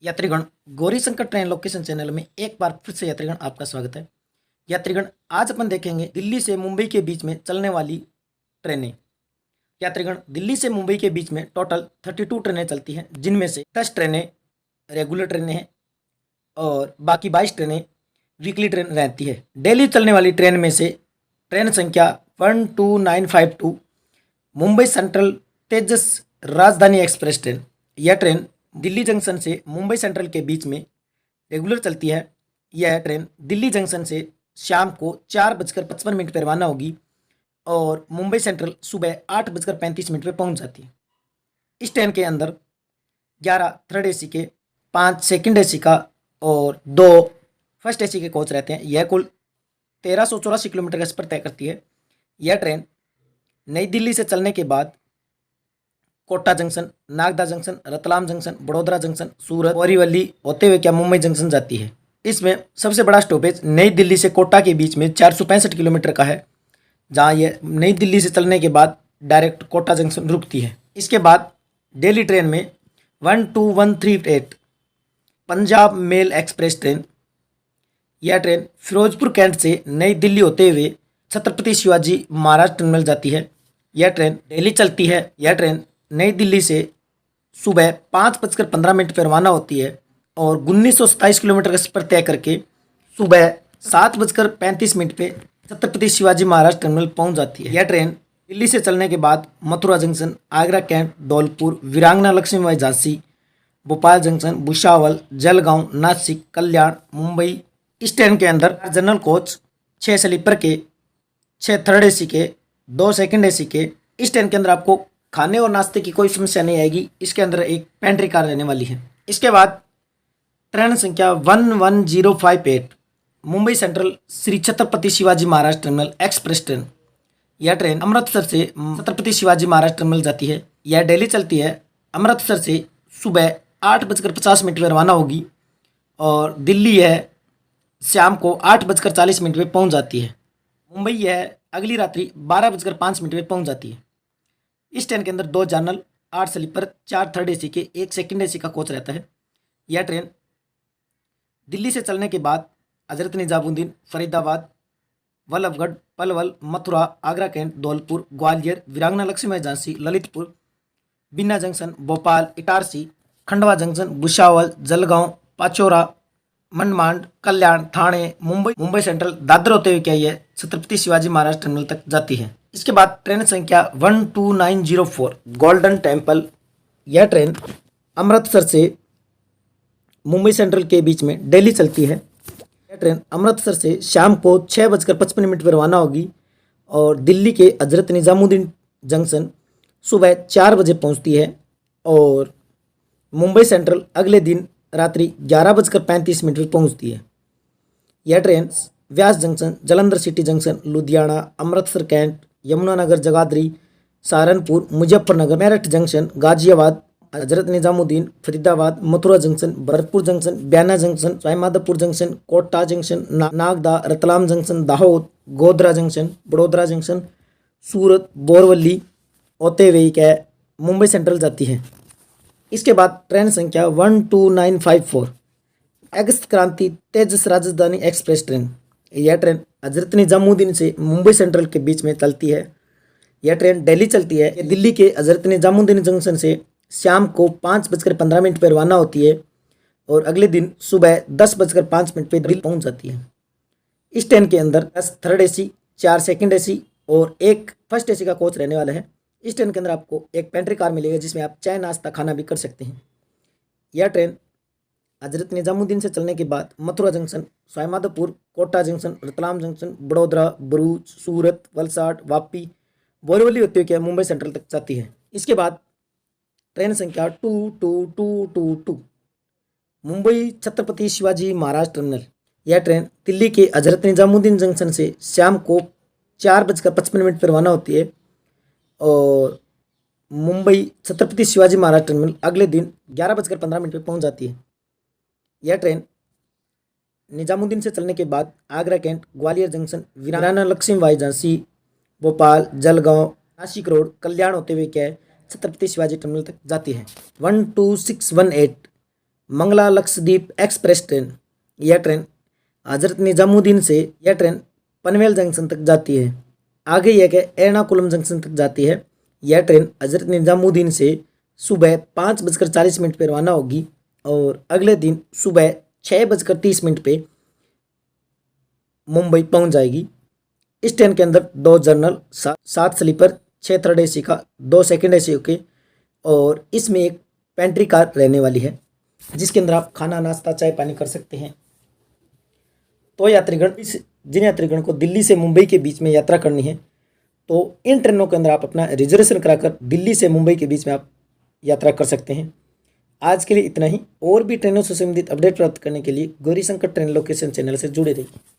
यात्रीगण, Gauri Shankar train location channel में एक बार फिर से यात्रीगण आपका स्वागत है। यात्रीगण, आज अपन देखेंगे दिल्ली से मुंबई के बीच में चलने वाली ट्रेनें। यात्रीगण, दिल्ली से मुंबई के बीच में टोटल 32 ट्रेनें चलती हैं, जिनमें से 10 ट्रेनें रेगुलर ट्रेनें हैं और बाकी 22 ट्रेनें वीकली ट्रेन रहती है। डेली चलने वाली ट्रेन में से ट्रेन संख्या 12952 मुंबई सेंट्रल तेजस राजधानी एक्सप्रेस ट्रेन। यह ट्रेन दिल्ली जंक्शन से मुंबई सेंट्रल के बीच में रेगुलर चलती है। यह ट्रेन दिल्ली जंक्शन से शाम को 4:55 पर रवाना होगी और मुंबई सेंट्रल सुबह 8:35 पर पहुंच जाती है। इस ट्रेन के अंदर 11 थर्ड एसी के, 5 सेकंड एसी का और 2 फर्स्ट एसी के कोच रहते हैं। यह कुल 1384 किलोमीटर का सफर तय करती है। यह ट्रेन नई दिल्ली से चलने के बाद Kota junction, Nagda junction, Ratlam junction, Vadodara junction, Surat, Borivali होते हुए क्या मुंबई जंक्शन जाती है। इसमें सबसे बड़ा स्टॉपेज नई दिल्ली से कोटा के बीच में 465 किलोमीटर का है, जहां यह नई दिल्ली से चलने के बाद डायरेक्ट कोटा जंक्शन रुकती है। इसके बाद डेली ट्रेन में 12138 पंजाब मेल एक्सप्रेस ट्रेन। यह ट्रेन फिरोजपुर कैंट से नई दिल्ली होते हुए छत्रपति शिवाजी महाराज टर्मिनल जाती है। यह ट्रेन डेली चलती है। यह ट्रेन नई दिल्ली से सुबह 5:15 पर रवाना होती है और 1927 किलोमीटर का सफर तय करके सुबह 7:35 पे छत्रपति शिवाजी महाराज टर्मिनल पहुंच जाती है। यह ट्रेन दिल्ली से चलने के बाद मथुरा जंक्शन, आगरा कैंट, धौलपुर, वीरांगना लक्ष्मीबाई झांसी, भोपाल जंक्शन, भुसावल, जलगांव, नासिक, कल्याण, मुंबई। इस ट्रेन के अंदर जनरल कोच, 6 स्लीपर के, 6 थर्ड एसी के, 2 सेकंड एसी के। इस ट्रेन के अंदर आपको खाने और नाश्ते की कोई समस्या नहीं आएगी। इसके अंदर एक पेंट्री कार रहने वाली है। इसके बाद ट्रेन संख्या 11058 Mumbai central Shri Chhatrapati Shivaji Maharaj terminal express train. यह ट्रेन अमृतसर से छत्रपति शिवाजी महाराज टर्मिनल जाती है। यह डेली चलती है। अमृतसर से सुबह 8:50 पर रवाना होगी और दिल्ली यह शाम को 8:40 पर पहुंच जाती है। मुंबई यह अगली रात्रि 12:05 पर पहुंच जाती है। इस ट्रेन के अंदर 2 जनरल, 8 स्लीपर, 4 थर्ड एसी के, 1 सेकंड एसी का कोच रहता है। यह ट्रेन दिल्ली से चलने के बाद हजरत निजामुद्दीन, फरीदाबाद, वल्लभगढ़, पलवल, मथुरा, आगरा कैंट, धौलपुर, ग्वालियर, वीरांगना लक्ष्मीबाई झांसी, ललितपुर, बिन्ना जंक्शन, भोपाल, इटारसी, खंडवा जंक्शन, भुसावल, जलगांव, पाचोरा, मनमाड, कल्याण, ठाणे, मुंबई सेंट्रल, दादर होते हुए क्या यह छत्रपति शिवाजी महाराज टर्मिनल तक जाती है। इसके बाद ट्रेन संख्या 12904 गोल्डन टेम्पल। यह ट्रेन अमृतसर से मुंबई सेंट्रल के बीच में डेली चलती है। यह ट्रेन अमृतसर से शाम को 6:55 पर रवाना होगी और दिल्ली के हजरत निजामुद्दीन जंक्शन सुबह 4 बजे पहुंचती है और मुंबई सेंट्रल अगले दिन रात्रि 11:35 पर पहुंचती है। यह train Beas junction, Jalandhar city junction, Ludhiana, Amritsar cantt, Yamunanagar, Jagadhri, Saharanpur, Muzaffarnagar, Meerut junction, Ghaziabad, Hazrat Nizamuddin, Faridabad, Mathura junction, Bharatpur junction, Bayana junction, Sawai Madhopur junction, Kota junction, Nagda, Ratlam junction, Dahod, Godhra junction, Vadodara junction, Surat, Borivali होते हुए क्या मुंबई सेंट्रल जाती है। इसके बाद ट्रेन संख्या 12954 अगस्त क्रांति तेजस राजधानी एक्सप्रेस ट्रेन। यह ट्रेन हजरत निजामुद्दीन से मुंबई सेंट्रल के बीच में चलती है। यह ट्रेन दिल्ली चलती है। यह दिल्ली के हजरत निजामुद्दीन जंक्शन से शाम को 5:15 पर रवाना होती है और अगले दिन सुबह 10:05 पर दिल्ली पहुंच जाती है। इस ट्रेन के अंदर 10 थर्ड एसी, 4 सेकंड एसी और 1 फर्स्ट एसी का कोच रहने वाला है। इस ट्रेन के अंदर आपको एक पेंट्री कार मिलेगा जिसमें आप चाय, नाश्ता, खाना भी कर सकते हैं। यह ट्रेन हजरत निजामुद्दीन से चलने के बाद Mathura junction, Sawai Madhopur, Kota junction, Ratlam junction, Vadodara, Bharuch, Surat, Valsad, Vapi, Borivali होते हुए मुंबई सेंट्रल तक जाती है। इसके बाद ट्रेन संख्या 22222 मुंबई छत्रपति शिवाजी महाराज टर्मिनल। यह ट्रेन दिल्ली के हजरत निजामुद्दीन जंक्शन से शाम को 4:55 पर रवाना होती है और मुंबई छत्रपति शिवाजी महाराज टर्मिनल अगले दिन 11:15 पर पहुंच जाती है। यह ट्रेन निजामुद्दीन से चलने के बाद आगरा कैंट, ग्वालियर जंक्शन, वीरांगना लक्ष्मीबाई झांसी, भोपाल, जलगांव, नासिक रोड, कल्याण होते हुए क्या है छत्रपति शिवाजी टर्मिनल तक जाती है। 12618 मंगला लक्षद्वीप एक्सप्रेस ट्रेन। यह ट्रेन हजरत निजामुद्दीन से यह ट्रेन पनवेल जंक्शन तक जाती है। आगे यह कि एर्नाकुलम जंक्शन तक जाती है। यह ट्रेन हजरत निजामुद्दीन से सुबह 5:40 पर रवाना होगी और अगले दिन सुबह 6:30 पे मुंबई पहुंच जाएगी। इस ट्रेन के अंदर 2 जनरल, 7 स्लीपर, 6 थर्ड एसी का, 2 सेकंड एसी के और इसमें एक पेंट्री कार रहने वाली है जिसके अंदर आप खाना, नाश्ता, चाय पानी कर सकते हैं। तो यात्रीगण, जिन यात्रीगण को दिल्ली से मुंबई के बीच में यात्रा करनी है तो इन ट्रेनों के अंदर आप अपना रिजर्वेशन कराकर दिल्ली से मुंबई के बीच में आप यात्रा कर सकते हैं। आज के लिए इतना ही। और भी ट्रेनों से संबंधित अपडेट प्राप्त करने के लिए गौरीशंकर ट्रेन लोकेशन चैनल से जुड़े रहिए।